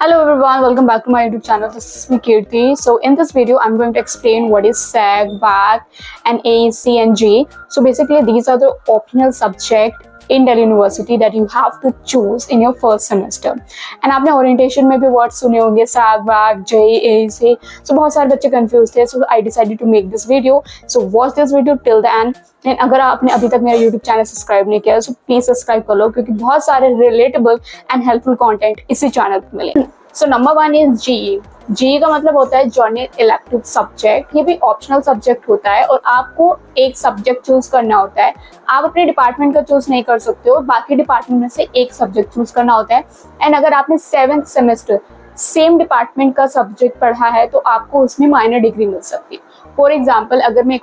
Hello everyone, welcome back to my YouTube channel. This is me Kirti. So in this video, I'm going to explain what is SAG, BAC, and AEC and J. So basically, these are the optional subject in Delhi University that you have to choose in your first semester. And आपने orientation में भी words सुने होंगे SAG, BAC, J, AEC. So बहुत सारे बच्चे confused थे. So I decided to make this video. So watch this video till the end. And अगर आपने अभी तक मेरा YouTube चैनल सब्सक्राइब नहीं किया तो प्लीज सब्सक्राइब कर लो क्योंकि बहुत सारे रिलेटेबल एंड हेल्पफुल कंटेंट इसी चैनल पर मिलेंगे. So number 1 is GE. GE का मतलब होता है जर्नल इलेक्टिव सब्जेक्ट. ये भी ऑप्शनल सब्जेक्ट होता है और आपको एक सब्जेक्ट चूज करना होता है. आप अपने डिपार्टमेंट का चूज नहीं कर सकते हो, बाकी डिपार्टमेंट में से एक सब्जेक्ट चूज करना होता है. एंड अगर आपने 7th सेमेस्टर सेम डिपार्टमेंट का सब्जेक्ट पढ़ा है तो आपको उसमें माइनर डिग्री मिल सकती है. फॉर एग्जाम्पल, अगर मैं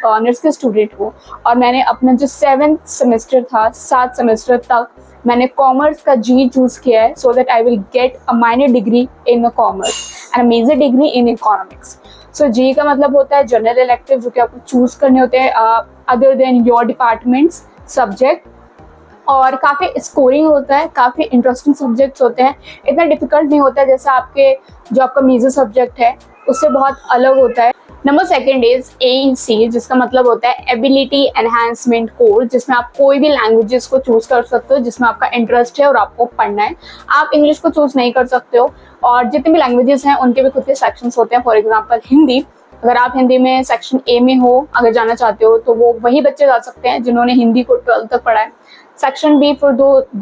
ऑनर्स के स्टूडेंट हूँ और मैंने अपना जो 7th सेमेस्टर था 7 सेमेस्टर तक मैंने कॉमर्स का जी चूज किया है so that I will get a minor degree in commerce and major degree in economics. So जी का मतलब होता है जनरल इलेक्टिव जो कि आपको चूज करने होते हैं other than your departments subject. और काफ़ी स्कोरिंग होता है, काफ़ी इंटरेस्टिंग सब्जेक्ट्स होते हैं. इतना डिफिकल्ट नहीं होता है जैसे आपका मेजर सब्जेक्ट है उससे बहुत अलग होता है. नंबर 2 इज AEC जिसका मतलब होता है एबिलिटी एनहांसमेंट कोर्स, जिसमें आप कोई भी लैंग्वेजेस को चूज कर सकते हो जिसमें आपका इंटरेस्ट है और आपको पढ़ना है. आप इंग्लिश को चूज नहीं कर सकते हो और जितने भी लैंग्वेजेस हैं उनके भी खुद के सेक्शंस होते हैं. फॉर एग्जांपल हिंदी, अगर आप हिंदी में सेक्शन ए में हो अगर जाना चाहते हो तो वो वही बच्चे जा सकते हैं जिन्होंने हिंदी को 12th तक पढ़ा है. Section B for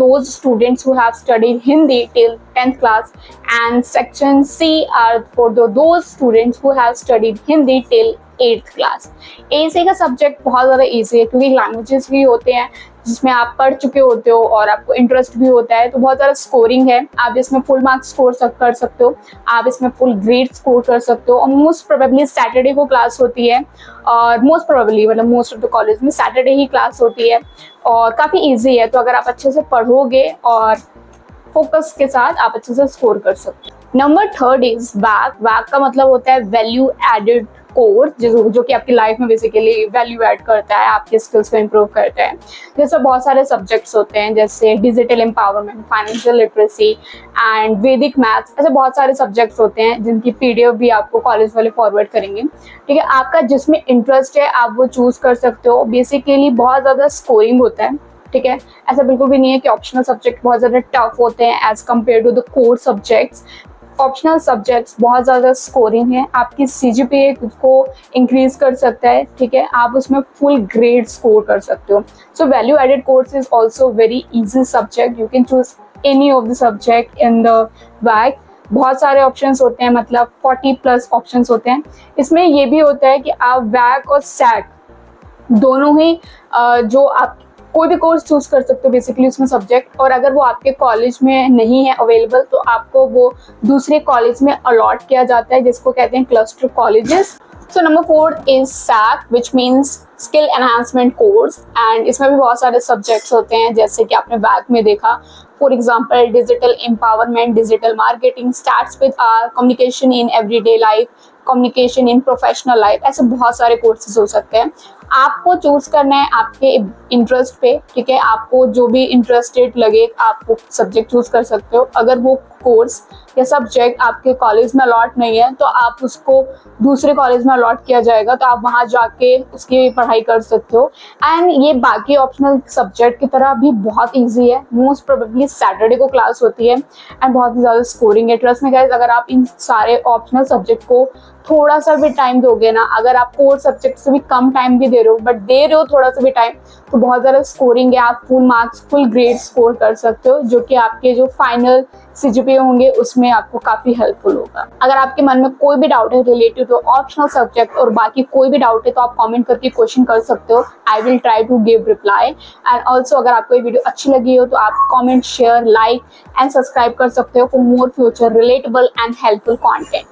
those students who have studied Hindi till 10th class, and Section C are for those students who have studied Hindi till 8th class. AEC का सब्जेक्ट बहुत ज़्यादा ईजी है क्योंकि लैंग्वेजेस भी होते हैं जिसमें आप पढ़ चुके होते हो और आपको इंटरेस्ट भी होता है तो बहुत ज़्यादा स्कोरिंग है. आप इसमें फुल मार्क्स स्कोर कर सकते हो, आप इसमें फुल ग्रेड स्कोर कर सकते हो. और मोस्ट प्रोबेबली सैटरडे को क्लास होती है और मोस्ट प्रोबेबली मतलब मोस्ट ऑफ द कॉलेज में सैटरडे ही क्लास होती है और काफ़ी ईजी है. तो अगर आप अच्छे से पढ़ोगे और फोकस के साथ आप अच्छे से स्कोर कर सकते हो. Number 3 is back. बैक का मतलब होता है वैल्यू एडेड कोर्स जो कि आपकी लाइफ में बेसिकली वैल्यू ऐड करता है, आपके स्किल्स को इम्प्रूव करता है. जैसे बहुत सारे सब्जेक्ट्स होते हैं जैसे digital empowerment, financial literacy and वैदिक मैथ्स. ऐसे बहुत सारे सब्जेक्ट्स होते हैं जिनकी PDF भी आपको कॉलेज वाले फॉरवर्ड करेंगे. ठीक है, आपका जिसमें इंटरेस्ट है आप वो चूज कर सकते हो. बेसिकली बहुत ज़्यादा स्कोरिंग होता है. ठीक है, ऐसा बिल्कुल भी नहीं है कि ऑप्शनल सब्जेक्ट बहुत ज़्यादा टफ होते हैं as compare to the core subjects. Optional subjects बहुत ज़्यादा स्कोरिंग है, आपकी CGPA को इंक्रीज कर सकता है. ठीक है, आप उसमें फुल ग्रेड स्कोर कर सकते हो. So value added course is also very easy subject. You can choose any of the subject in the back. बहुत सारे ऑप्शंस होते हैं, मतलब 40+ ऑप्शंस होते हैं. इसमें ये भी होता है कि आप बैक और सैग दोनों ही जो आप कोई भी कोर्स चूज कर सकते हो बेसिकली उसमें सब्जेक्ट. और अगर वो आपके कॉलेज में नहीं है अवेलेबल तो आपको वो दूसरे कॉलेज में अलॉट किया जाता है जिसको कहते हैं cluster colleges. So number 4 is SAC which means skill enhancement course. And इसमें भी बहुत सारे सब्जेक्ट्स होते हैं जैसे कि आपने बैक में देखा. For example digital empowerment, digital marketing, starts with communication in everyday life, communication in professional life. ऐसे बहुत सारे कोर्सेज हो सकते हैं. आपको चूज करना है आपके इंटरेस्ट पे. ठीक है, आपको जो भी इंटरेस्टेड लगे आप वो सब्जेक्ट चूज कर सकते हो. अगर वो कोर्स या सब्जेक्ट आपके कॉलेज में अलॉट नहीं है तो आप उसको दूसरे कॉलेज में अलॉट किया जाएगा तो आप वहाँ जाके उसकी पढ़ाई कर सकते हो. एंड ये बाकी ऑप्शनल सब्जेक्ट की तरह भी बहुत ईजी है. मोस्ट प्रोबेबली सैटरडे को क्लास होती है एंड बहुत ही ज़्यादा स्कोरिंग है. ट्रस्ट में गाइस, अगर आप इन सारे ऑप्शनल सब्जेक्ट को थोड़ा सा भी टाइम दोगे ना, अगर आप कोर सब्जेक्ट से भी कम टाइम भी दे रहे हो बट दे रहे हो थोड़ा सा भी टाइम, तो बहुत ज़्यादा स्कोरिंग है. आप full marks full grade score कर सकते हो जो कि आपके जो फाइनल CGPA होंगे उसमें आपको काफ़ी हेल्पफुल होगा. अगर आपके मन में कोई भी डाउट है रिलेटेड टू ऑप्शनल सब्जेक्ट और बाकी कोई भी डाउट है तो आप कमेंट करके क्वेश्चन कर सकते हो. I will try to give reply. And also अगर आपको ये वीडियो अच्छी लगी हो तो आप comment, share, like and subscribe कर सकते हो for more future relatable and helpful content.